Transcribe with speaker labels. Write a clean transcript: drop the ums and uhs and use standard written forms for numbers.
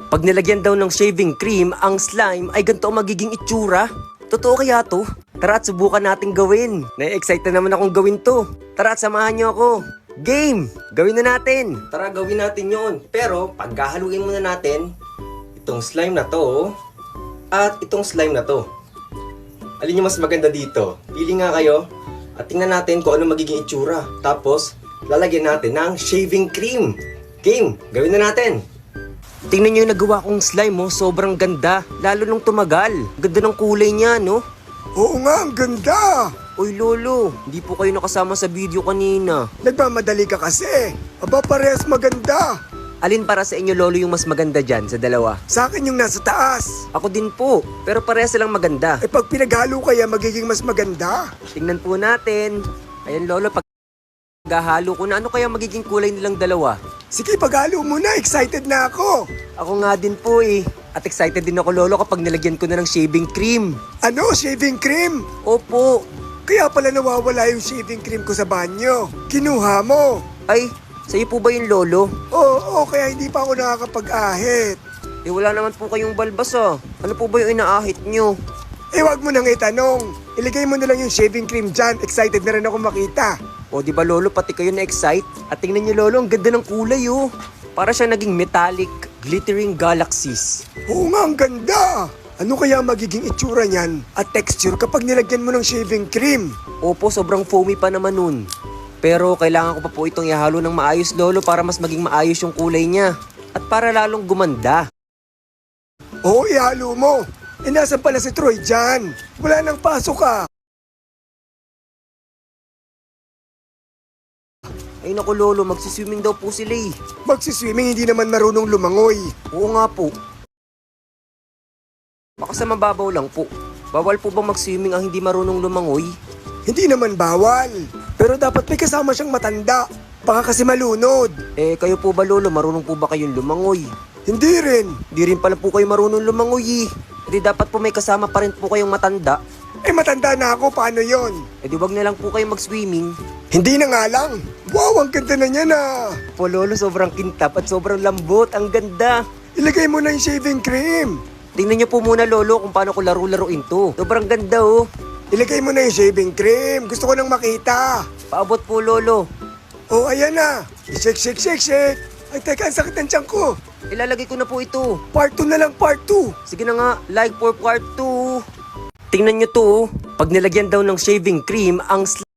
Speaker 1: Pag nilagyan daw ng shaving cream, ang slime ay ganito ang magiging itsura. Totoo kaya to? Tara at subukan natin gawin. Na-excite na naman akong gawin to. Tara at samahan niyo ako. Game! Gawin na natin. Tara, gawin natin yon. Pero, paghahaluin muna natin itong slime na to at itong slime na to. Alin yung mas maganda dito? Pili nga kayo at tingnan natin kung ano magiging itsura. Tapos, lalagyan natin ng shaving cream. Game! Gawin na natin. Tingnan nyo yung nagawa kong slime, oh. Sobrang ganda. Lalo nung tumagal. Ganda ng kulay niya, no?
Speaker 2: Oo nga, ang ganda!
Speaker 1: Uy, Lolo. Hindi po kayo nakasama sa video kanina.
Speaker 2: Nagmamadali ka kasi. Aba, parehas maganda.
Speaker 1: Alin para sa inyo, Lolo, yung mas maganda dyan sa dalawa?
Speaker 2: Sa akin yung nasa taas.
Speaker 1: Ako din po. Pero parehas silang maganda.
Speaker 2: Eh pag pinaghalo kaya magiging mas maganda.
Speaker 1: Tingnan po natin. Ayan, Lolo, pag halo ko na, ano kaya magiging kulay nilang dalawa?
Speaker 2: Sige, paghalo mo na. Excited na ako.
Speaker 1: Ako nga din po eh. At excited din ako, Lolo, kapag nilagyan ko na ng shaving cream.
Speaker 2: Ano? Shaving cream?
Speaker 1: Opo.
Speaker 2: Kaya pala nawawala yung shaving cream ko sa banyo. Kinuha mo.
Speaker 1: Ay, sa'yo po ba yung Lolo?
Speaker 2: Oo, kaya hindi pa ako nakakapag-ahit.
Speaker 1: Eh, wala naman po kayong balbas ah. Ano po ba yung inaahit nyo?
Speaker 2: Eh, wag mo nang itanong. Iligay mo na lang yung shaving cream dyan. Excited na rin ako makita.
Speaker 1: O, di ba, Lolo, pati kayo na-excite? At tingnan nyo, Lolo, ang ganda ng kulay oh. Para siya naging metallic, glittering galaxies.
Speaker 2: Oo nga, ang ganda. Ano kaya magiging itsura niyan at texture kapag nilagyan mo ng shaving cream?
Speaker 1: Opo, sobrang foamy pa naman nun. Pero kailangan ko pa po itong ihalo ng maayos, Lolo, para mas maging maayos yung kulay niya. At para lalong gumanda.
Speaker 2: Oo, ihalo mo. Eh, nasan pala si Troy dyan? Wala nang pasok ka.
Speaker 1: Ay naku, Lolo, magsiswimming daw po sila eh.
Speaker 2: Magsiswimming, hindi naman marunong lumangoy.
Speaker 1: Oo nga po. Baka sa mababaw lang po. Bawal po bang mag-swimming ang hindi marunong lumangoy?
Speaker 2: Hindi naman bawal. Pero dapat may kasama siyang matanda. Baka kasi malunod.
Speaker 1: Eh, kayo po ba, Lolo, marunong po ba kayong lumangoy?
Speaker 2: Hindi rin.
Speaker 1: Di rin pala po kayo marunong lumangoy eh. Di dapat po may kasama pa rin po kayong matanda.
Speaker 2: Eh, matanda na ako. Paano yon?
Speaker 1: Eh di wag na lang po kayo mag-swimming.
Speaker 2: Hindi na nga lang. Wow, ang ganda na niya na.
Speaker 1: Po, Lolo, sobrang kintab at sobrang lambot. Ang ganda.
Speaker 2: Ilagay mo na yung shaving cream.
Speaker 1: Tingnan niyo po muna, Lolo, kung paano ko laro-laruin to. Sobrang ganda oh.
Speaker 2: Ilagay mo na yung shaving cream. Gusto ko nang makita.
Speaker 1: Paabot po, Lolo.
Speaker 2: Oh, ayan na. Shake, shake, shake, shake. Ay, teka, ang sakit ng tiyan ko.
Speaker 1: Ilalagay ko na po ito.
Speaker 2: Part 2 na lang, part 2.
Speaker 1: Sige na nga, like for part 2. Tingnan nyo to oh. Pag nilagyan daw ng shaving cream, ang